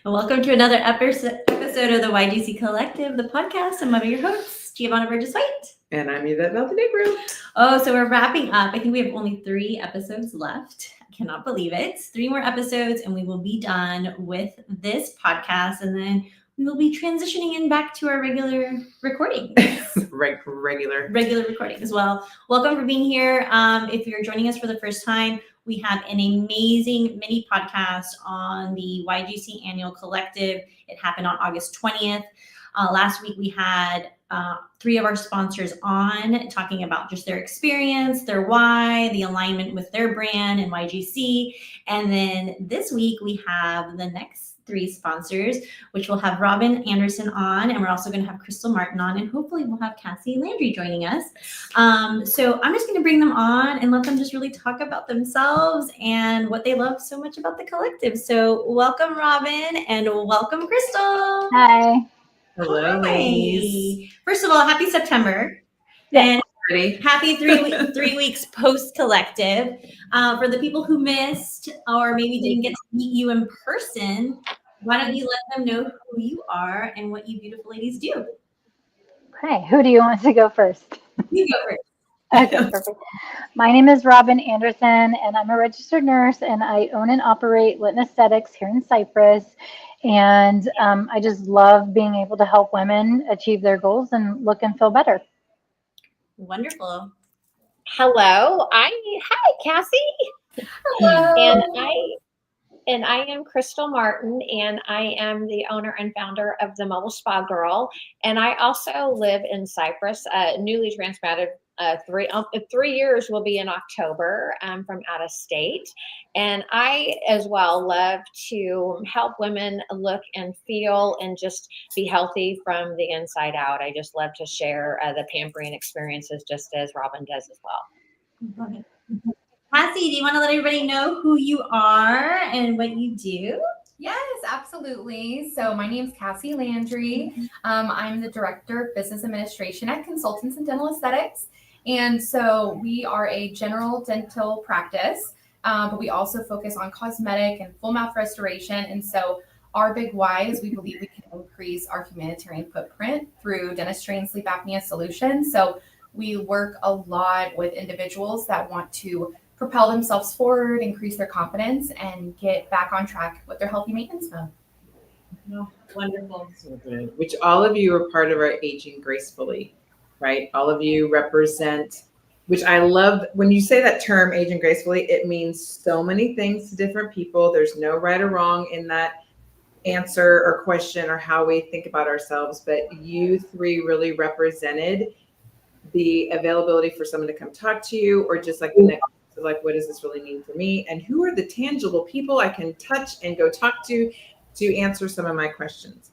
Welcome to another episode of the YGC Collective, the podcast. I'm one of your hosts, Giovanna Burgess-White. And I'm Yvette Montenegro. Oh, so we're wrapping up. I think we have only 3 episodes left. I cannot believe it. 3 more episodes and we will be done with this podcast. And then we will be transitioning in back to our regular recording. regular recording as well. Welcome for being here. If you're joining us for the first time, we have an amazing mini podcast on the YGC Annual Collective. It happened on August 20th. Last week we had 3 of our sponsors on talking about just their experience, their why, the alignment with their brand and YGC. And then this week we have the next 3 sponsors, which will have Robin Anderson on, and we're also going to have Kristel Martin on, and hopefully we'll have Cassie and Landry joining us. So I'm just going to bring them on and let them just really talk about themselves and what they love so much about the collective. So welcome, Robin, and welcome, Kristel. Hi. Hello, ladies. First of all, happy September. Yeah. And happy 3 weeks post-collective. For the people who missed or maybe didn't get to meet you in person, why don't you let them know who you are and what you beautiful ladies do? Okay, who do you want to go first? You go first. Okay, perfect. My name is Robin Anderson, and I'm a registered nurse, and I own and operate Litton Aesthetics here in Cypress. And I just love being able to help women achieve their goals and look and feel better. Wonderful. Hello, hi Cassie. Hello. And I am Kristel Martin, and I am the owner and founder of the Mobile Spa Girl. And I also live in Cypress, newly transplanted. 3 years will be in October from out of state. And I as well love to help women look and feel and just be healthy from the inside out. I just love to share the pampering experiences just as Robin does as well. Love it. Cassie, do you want to let everybody know who you are and what you do? Yes, absolutely. So my name is Cassie Landry. I'm the Director of Business Administration at Consultants in Dental Aesthetics. And so we are a general dental practice, but we also focus on cosmetic and full mouth restoration. And so our big why is we believe we can increase our humanitarian footprint through dentistry and sleep apnea solutions. So we work a lot with individuals that want to propel themselves forward, increase their confidence, and get back on track with their healthy maintenance mode. Oh, wonderful. So good. Which all of you are part of our Aging Gracefully, right? All of you represent, which I love. When you say that term, Aging Gracefully, it means so many things to different people. There's no right or wrong in that answer or question or how we think about ourselves. But you 3 really represented the availability for someone to come talk to you, or just like the next. So like, what does this really mean for me? And who are the tangible people I can touch and go talk to answer some of my questions?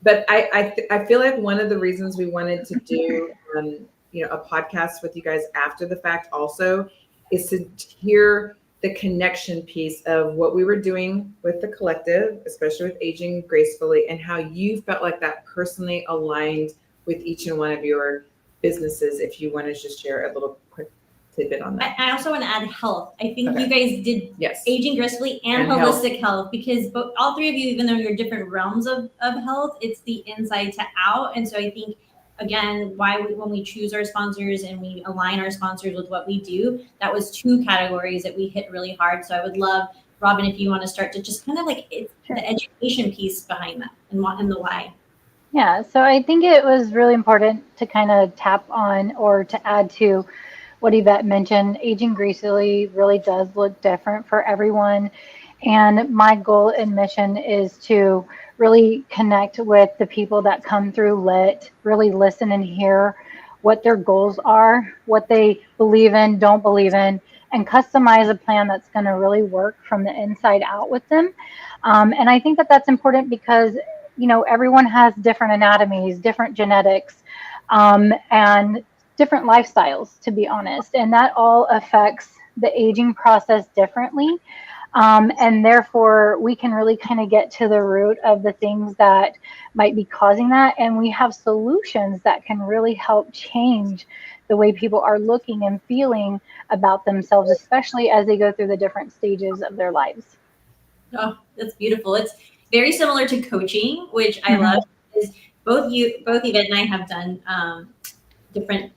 But I feel like one of the reasons we wanted to do, a podcast with you guys after the fact also is to hear the connection piece of what we were doing with the collective, especially with Aging Gracefully, and how you felt like that personally aligned with each and one of your businesses. If you want to just share a little quick tidbit on that. I also want to add health. I think you guys did Aging Gracefully and holistic health, because all 3 of you, even though you're different realms of health, it's the inside to out. And so I think, again, when we choose our sponsors and we align our sponsors with what we do, that was 2 categories that we hit really hard. So I would love, Robin, if you want to start to just kind of like the education piece behind that and the why. Yeah, so I think it was really important to kind of tap on or to add to what Yvette mentioned. Aging Gracefully really does look different for everyone. And my goal and mission is to really connect with the people that come through LIT, really listen and hear what their goals are, what they believe in, don't believe in, and customize a plan that's going to really work from the inside out with them. And I think that that's important because, everyone has different anatomies, different genetics, and different lifestyles, to be honest. And that all affects the aging process differently. And therefore, we can really kind of get to the root of the things that might be causing that. And we have solutions that can really help change the way people are looking and feeling about themselves, especially as they go through the different stages of their lives. Oh, that's beautiful. very similar to coaching, which I love. Is both Yvette and I have done different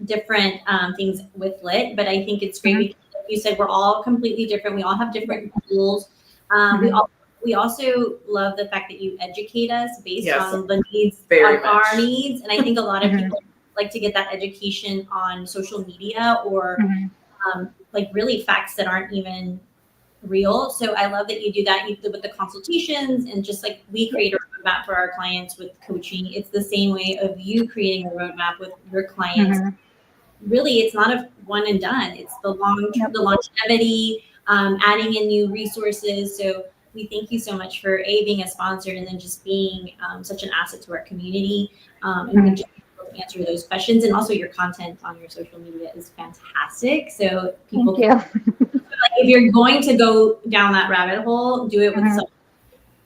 things with Lit, but I think it's great because, like you said, we're all completely different. We all have different tools. We also love the fact that you educate us based on the needs, our needs, and I think a lot of people like to get that education on social media or like really facts that aren't even real. So I love that you do that. You do with the consultations, and just like we create a roadmap for our clients with coaching, it's the same way of you creating a roadmap with your clients. Really, it's not a one and done. It's the the longevity, adding in new resources. So we thank you so much for being a sponsor, and then just being such an asset to our community, and just to answer those questions. And also your content on your social media is fantastic. So people can, if you're going to go down that rabbit hole, do it with someone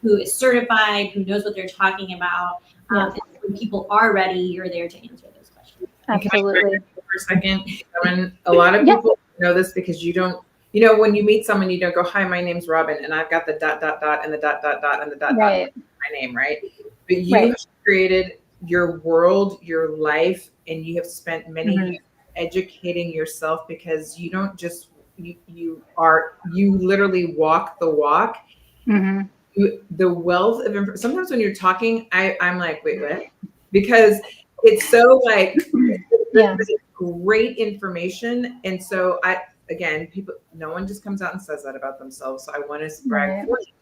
who is certified, who knows what they're talking about. And when people are ready, you're there to answer those questions. Absolutely. For a second, a lot of people know this because you don't, when you meet someone, you don't go, "Hi, my name's Robin, and I've got the ... and the ... and the ... my name," right? But you have created your world, your life, and you have spent many years educating yourself, because you don't just you literally walk the walk. The wealth of information. Sometimes when you're talking, I'm like, wait, what? Because it's so like great information. And so no one just comes out and says that about themselves. So I want to brag for you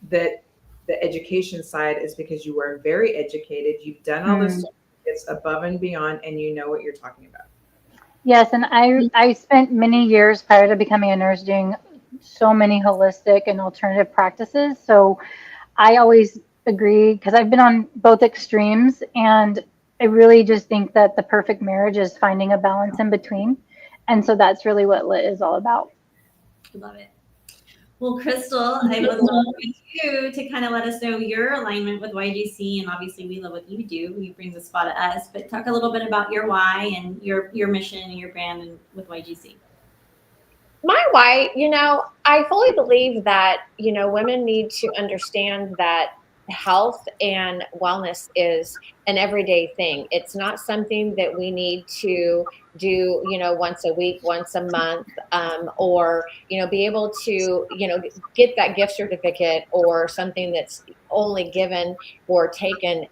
that the education side is because you are very educated. You've done all this stuff. It's above and beyond, and you know what you're talking about. Yes, and I spent many years prior to becoming a nurse doing so many holistic and alternative practices. So I always agree, because I've been on both extremes, and I really just think that the perfect marriage is finding a balance in between. And so that's really what Lit is all about. Love it. Well, Kristel, I would love you to kind of let us know your alignment with YGC, and obviously we love what you do. You bring the spot to us, but talk a little bit about your why and your mission and your brand and with YGC. My why, I fully believe that, women need to understand that health and wellness is an everyday thing. It's not something that we need to do, once a week, once a month, or, be able to, get that gift certificate or something that's only given or taken,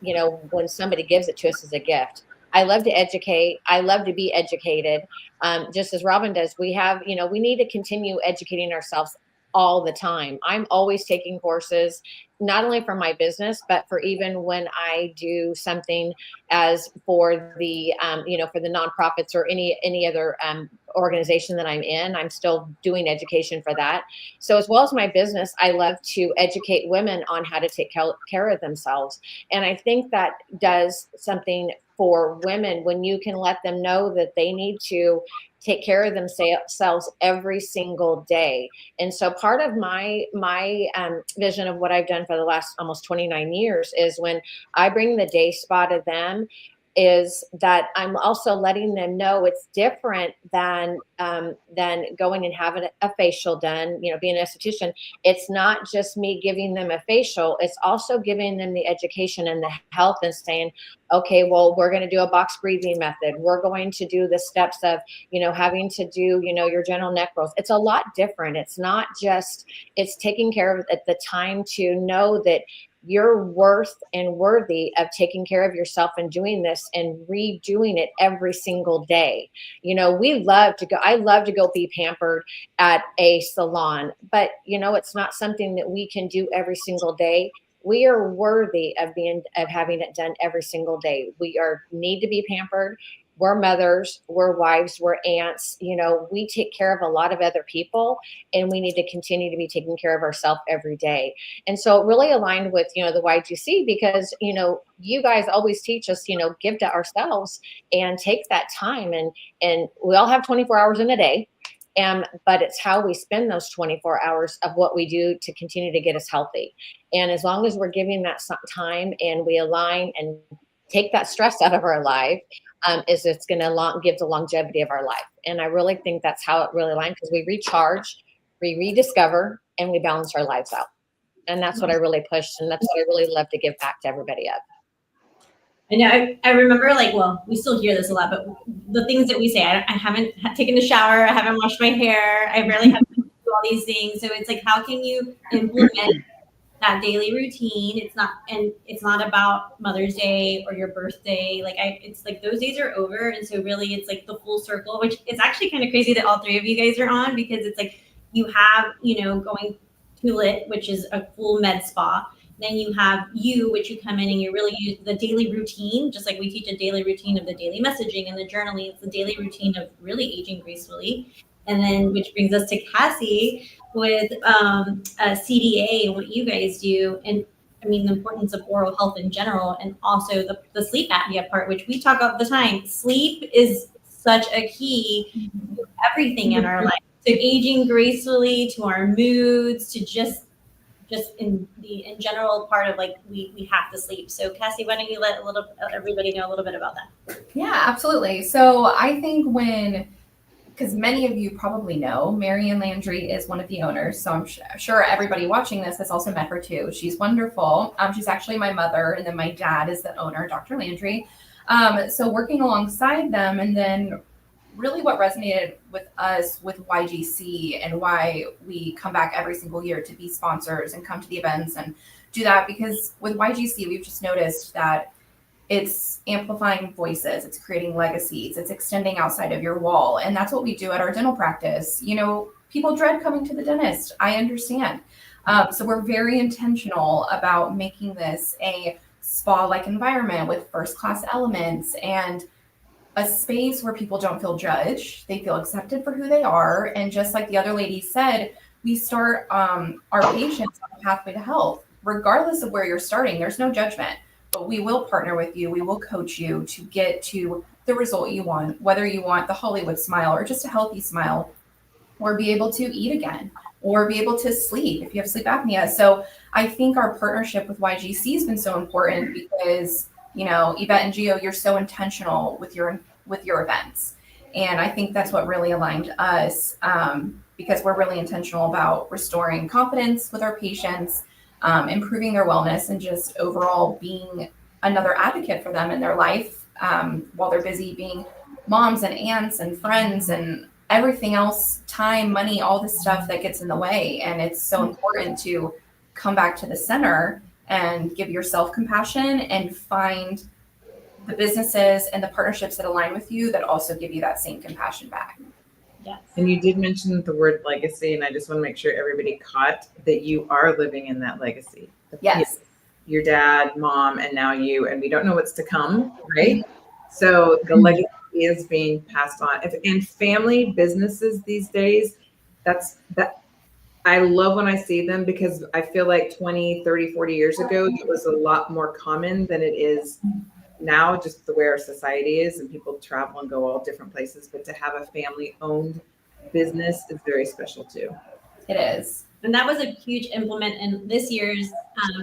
when somebody gives it to us as a gift. I love to educate. I love to be educated. Just as Robin does, we have, we need to continue educating ourselves all the time. I'm always taking courses, not only for my business, but for even when I do something as for the, for the nonprofits or any other organization that I'm in, I'm still doing education for that. So as well as my business, I love to educate women on how to take care of themselves. And I think that does something for women when you can let them know that they need to take care of themselves every single day. And so part of my vision of what I've done for the last almost 29 years is when I bring the day spa to them, is that I'm also letting them know it's different than going and having a facial done, being an esthetician. It's not just me giving them a facial, it's also giving them the education and the health and saying, okay, well, we're going to do a box breathing method. We're going to do the steps of, having to do, your general neck growth. It's a lot different. It's not just, it's taking care of at the time to know that you're worth and worthy of taking care of yourself and doing this and redoing it every single day. I love to go be pampered at a salon, but it's not something that we can do every single day. We are worthy of having it done every single day. We need to be pampered. We're mothers, we're wives, we're aunts. We take care of a lot of other people, and we need to continue to be taking care of ourselves every day. And so it really aligned with, the YGC, because, you guys always teach us, give to ourselves and take that time. And we all have 24 hours in a day. But it's how we spend those 24 hours of what we do to continue to get us healthy. And as long as we're giving that time and we align and take that stress out of our life, it's going to give the longevity of our life. And I really think that's how it really aligns, because we recharge, we rediscover, and we balance our lives out. And that's what I really pushed. And that's what I really love to give back to everybody of. I know. I remember, like, well, we still hear this a lot, but the things that we say, I haven't taken a shower, I haven't washed my hair, I rarely have to do all these things. So it's like, how can you implement that daily routine? It's not about Mother's Day or your birthday. Like, it's like those days are over, and so really, it's like the full circle, which is actually kind of crazy that all three of you guys are on, because it's like you have, going to Lit, which is a full med spa. Then you have you, which you come in and you really use the daily routine, just like we teach a daily routine of the daily messaging and the journaling. It's the daily routine of really aging gracefully. And then, which brings us to Cassie with CDA and what you guys do. And I mean, the importance of oral health in general, and also the sleep apnea part, which we talk all the time. Sleep is such a key to everything in our life, to aging gracefully, to our moods, to just in general part of, like, we have to sleep. So Cassie, why don't you let everybody know a little bit about that? Yeah, absolutely. So I think because many of you probably know, Mary and Landry is one of the owners. So I'm sure everybody watching this has also met her too. She's wonderful. She's actually my mother, and then my dad is the owner, Dr. Landry. So working alongside them, and then really what resonated with us with YGC and why we come back every single year to be sponsors and come to the events and do that, because with YGC, we've just noticed that it's amplifying voices, it's creating legacies, it's extending outside of your wall. And that's what we do at our dental practice. People dread coming to the dentist. I understand. So we're very intentional about making this a spa-like environment with first-class elements and a space where people don't feel judged. They feel accepted for who they are. And just like the other lady said, we start our patients on a pathway to health. Regardless of where you're starting, there's no judgment. But we will partner with you. We will coach you to get to the result you want, whether you want the Hollywood smile or just a healthy smile, or be able to eat again, or be able to sleep if you have sleep apnea. So I think our partnership with YGC has been so important because, Yvette and Gio, you're so intentional with your events. And I think that's what really aligned us, because we're really intentional about restoring confidence with our patients, improving their wellness, and just overall being another advocate for them in their life, while they're busy being moms and aunts and friends and everything else, time, money, all this stuff that gets in the way. And it's so important to come back to the center and give yourself compassion and find the businesses and the partnerships that align with you that also give you that same compassion back. Yes. And you did mention the word legacy, and I just want to make sure everybody caught that you are living in that legacy. Yes. Your dad, mom, and now you, and we don't know what's to come, right? So the legacy is being passed on. And family businesses these days, I love when I see them, because I feel like 20, 30, 40 years ago, it was a lot more common than it is now, just the way our society is, and people travel and go all different places. But to have a family-owned business is very special too. It is. And that was a huge implement in this year's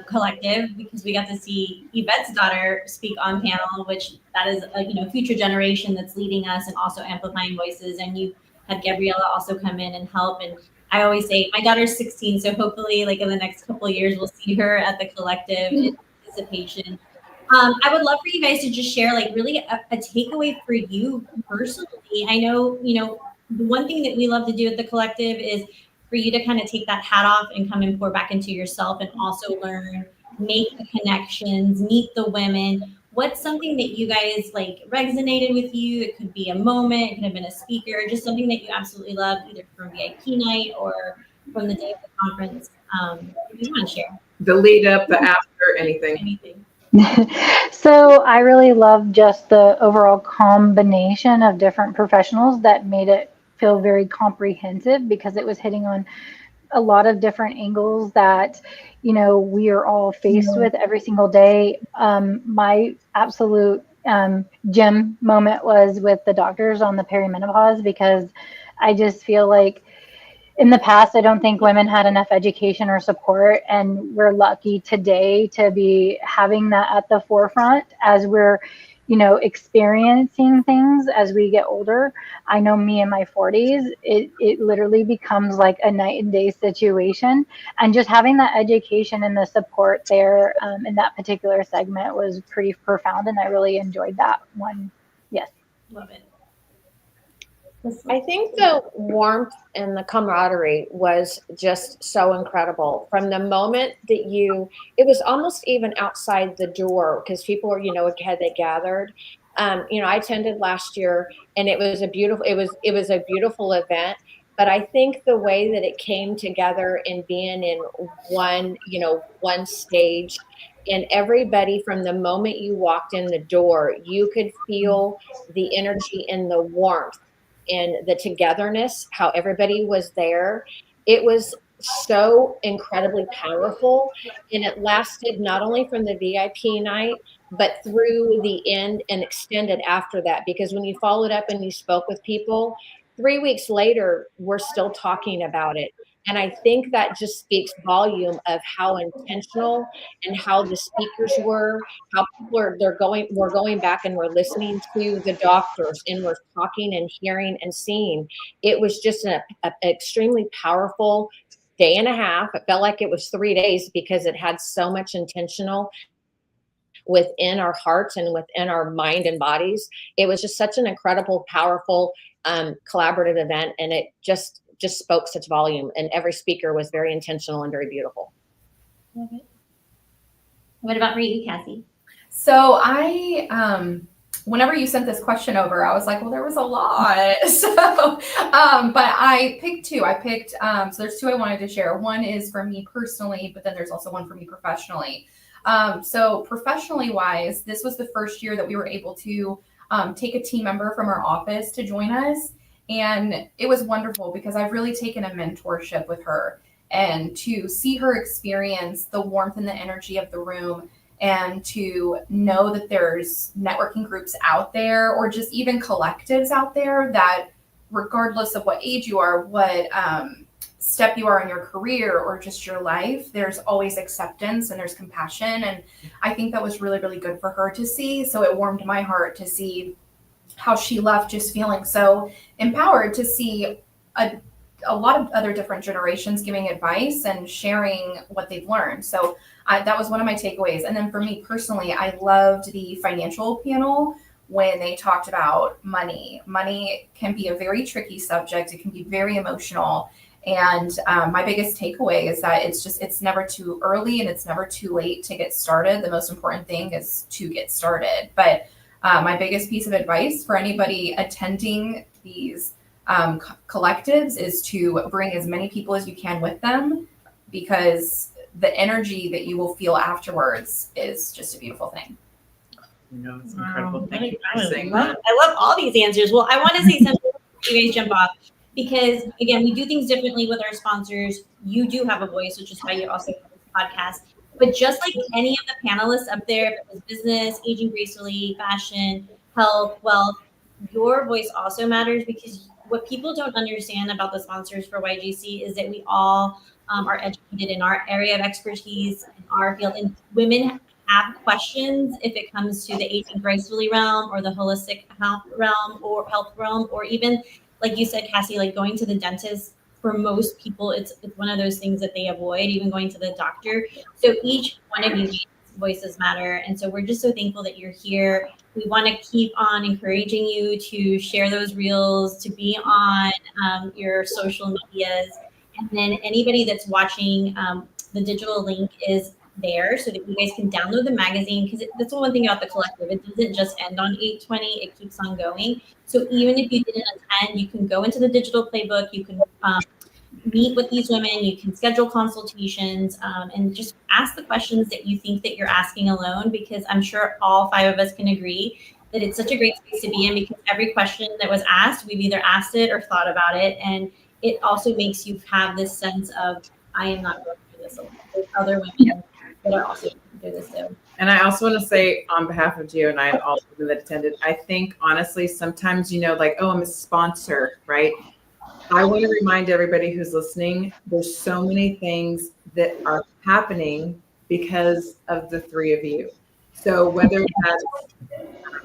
collective, because we got to see Yvette's daughter speak on panel, which that is a future generation that's leading us and also amplifying voices. And you had Gabriella also come in and help. And I always say my daughter's 16, so hopefully, like, in the next couple of years, we'll see her at the collective in participation. I would love for you guys to just share, like, really a takeaway for you personally. I know, the one thing that we love to do at the collective is for you to kind of take that hat off and come and pour back into yourself, and also learn, make the connections, meet the women. What's something that you guys, like, resonated with you? It could be a moment, it could have been a speaker, just something that you absolutely love, either from VIP night or from the day of the conference. If you want to share. The lead up, the after, anything. So I really love just the overall combination of different professionals that made it feel very comprehensive, because it was hitting on a lot of different angles that, we are all faced with every single day. My absolute gem moment was with the doctors on the perimenopause, because I just feel like in the past, I don't think women had enough education or support, and we're lucky today to be having that at the forefront as we're, experiencing things as we get older. I know me in my 40s, it literally becomes like a night and day situation. And just having that education and the support there in that particular segment was pretty profound. And I really enjoyed that one. Yes. Love it. I think the warmth and the camaraderie was just so incredible from the moment that it was almost even outside the door because people were, they gathered. I attended last year and it was a beautiful event. But I think the way that it came together and being in one stage, and everybody from the moment you walked in the door, you could feel the energy and the warmth and the togetherness, how everybody was there. It was so incredibly powerful. And it lasted not only from the VIP night, but through the end and extended after that. Because when you followed up and you spoke with people, 3 weeks later, we're still talking about it. And I think that just speaks volume of how intentional and how the speakers were, how people we're going back and we're listening to the doctors and we're talking and hearing and seeing. It was just an extremely powerful day and a half. It felt like it was 3 days because it had so much intentional within our hearts and within our mind and bodies. It was just such an incredible, powerful, collaborative event. And it just spoke such volume, and every speaker was very intentional and very beautiful. Okay. What about for you, Cassie? So I, whenever you sent this question over, I was like, well, there was a lot. So, but I picked two. So there's two I wanted to share. One is for me personally, but then there's also one for me professionally. So professionally wise, this was the first year that we were able to take a team member from our office to join us. And it was wonderful because I've really taken a mentorship with her, and to see her experience the warmth and the energy of the room, and to know that there's networking groups out there or just even collectives out there that regardless of what age you are, what step you are in your career or just your life, there's always acceptance and there's compassion. And I think that was really, really good for her to see. So it warmed my heart to see how she left just feeling so empowered to see a lot of other different generations giving advice and sharing what they've learned. So that was one of my takeaways. And then for me personally, I loved the financial panel when they talked about money. Money can be a very tricky subject. It can be very emotional. And my biggest takeaway is that it's never too early and it's never too late to get started. The most important thing is to get started. But my biggest piece of advice for anybody attending these collectives is to bring as many people as you can with them, because the energy that you will feel afterwards is just a beautiful thing. It's incredible. Thank you for saying that. I love all these answers. Well, I want to say something before you guys jump off, because again, we do things differently with our sponsors. You do have a voice, which is why you also have this podcast. But just like any of the panelists up there, if it was business, aging gracefully, fashion, health, wealth, your voice also matters, because what people don't understand about the sponsors for YGC is that we all are educated in our area of expertise, in our field, and women have questions if it comes to the aging gracefully realm or the holistic health realm or even, like you said, Cassie, like going to the dentist. For most people, it's one of those things that they avoid, even going to the doctor. So each one of you voices matter. And so we're just so thankful that you're here. We want to keep on encouraging you to share those reels, to be on your social medias. And then anybody that's watching, the digital link is there so that you guys can download the magazine, because that's the one thing about the collective. It doesn't just end on 8/20, it keeps on going. So even if you didn't attend, you can go into the digital playbook, you can meet with these women, you can schedule consultations, and just ask the questions that you think that you're asking alone, because I'm sure all 5 of us can agree that it's such a great space to be in, because every question that was asked, we've either asked it or thought about it. And it also makes you have this sense of, I am not going through this alone. There's other women that are also going through this too. And I also want to say on behalf of Gio and I and all the people that attended, I think honestly, sometimes, like, oh, I'm a sponsor, right? I want to remind everybody who's listening, there's so many things that are happening because of the 3 of you. So whether that's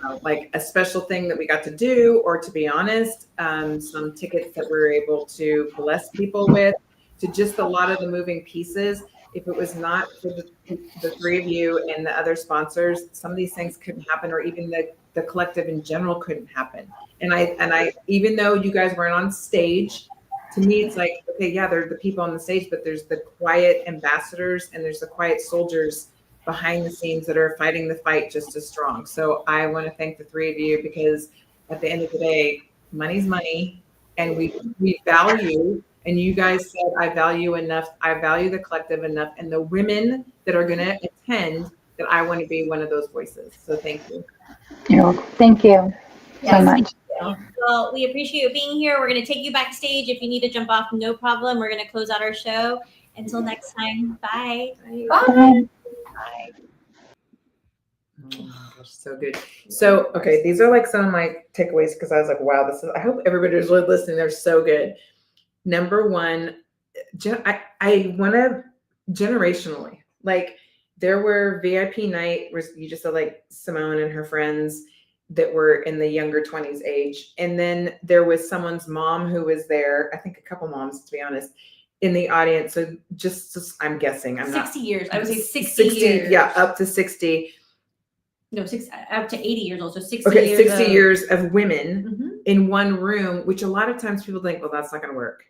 know, like a special thing that we got to do, or to be honest, some tickets that we were able to bless people with, to just a lot of the moving pieces. If it was not for the three of you and the other sponsors, some of these things couldn't happen, or even the collective in general couldn't happen. And I, even though you guys weren't on stage, to me, it's like, okay, yeah, they're the people on the stage, but there's the quiet ambassadors and there's the quiet soldiers behind the scenes that are fighting the fight just as strong. So I want to thank the three of you, because at the end of the day, money's money, and we value, and you guys said, I value the collective enough, and the women that are going to attend, that I want to be one of those voices. So thank you. Thank you so much. Well, we appreciate you being here. We're going to take you backstage. If you need to jump off, no problem. We're going to close out our show. Until next time, bye. Bye. Bye. Bye. Oh my gosh, so good. So, okay, these are like some of my takeaways, because I was like, wow, I hope everybody was really listening. They're so good. Number one, I want to generationally, like, there were VIP night where you just said, like, Simone and her friends that were in the younger 20s age. And then there was someone's mom who was there, I think a couple moms, to be honest, in the audience. So just I'm guessing, I'm 60 not. years. I would say 60 years. Yeah, up to 60. No, up to 80 years old. So 60 Okay, years. 60 years of women Mhm. in one room, which a lot of times people think, well, that's not going to work.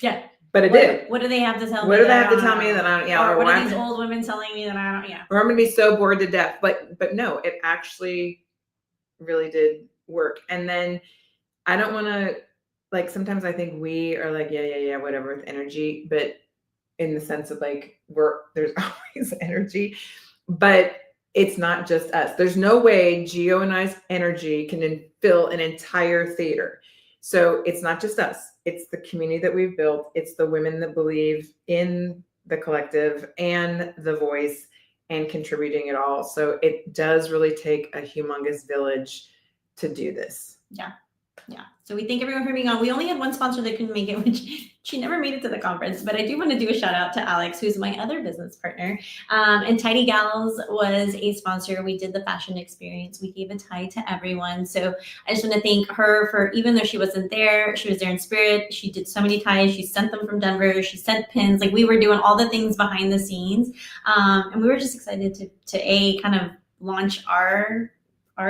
Yeah. But it did. What do they have to tell me? What do they that have I to don't tell know? me that I don't, yeah, Or what why are I'm- these old women telling me that I don't, yeah. or I'm going to be so bored to death. But no, it actually really did work. And then I don't want to, like, sometimes I think we are like, yeah, whatever, with energy, but in the sense of, like, there's always energy, but it's not just us. There's no way Gio and I's energy can fill an entire theater. So it's not just us. It's the community that we've built. It's the women that believe in the collective and the voice and contributing it all. So it does really take a humongous village to do this. Yeah. So we thank everyone for being on. We only had one sponsor that couldn't make it, which she never made it to the conference, but I do want to do a shout out to Alex, who's my other business partner. And Tidy Gals was a sponsor. We did the fashion experience. We gave a tie to everyone. So I just want to thank her for, even though she wasn't there, she was there in spirit. She did so many ties. She sent them from Denver. She sent pins. Like, we were doing all the things behind the scenes. And we were just excited to kind of launch our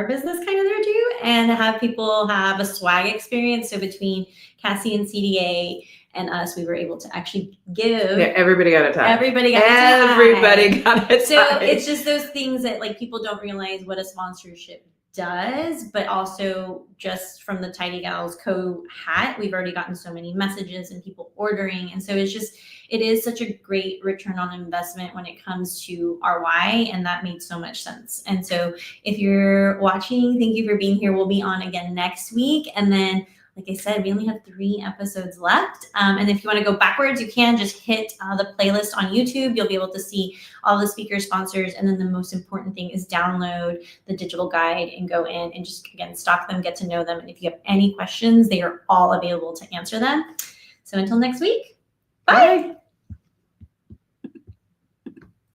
business kind of there too, and have people have a swag experience. So between Cassie and CDA and us, we were able to actually give. Yeah, everybody got a tie. Everybody got a tie. So it's just those things that, like, people don't realize what a sponsorship does, but also just from the Tidy Gals Co hat, we've already gotten so many messages and people ordering. And so it is such a great return on investment when it comes to our why, and that made so much sense. And so if you're watching, thank you for being here. We'll be on again next week. And then, like I said, we only have 3 episodes left. And if you want to go backwards, you can just hit the playlist on YouTube. You'll be able to see all the speaker sponsors. And then the most important thing is download the digital guide and go in and just, again, stalk them, get to know them. And if you have any questions, they are all available to answer them. So until next week, bye.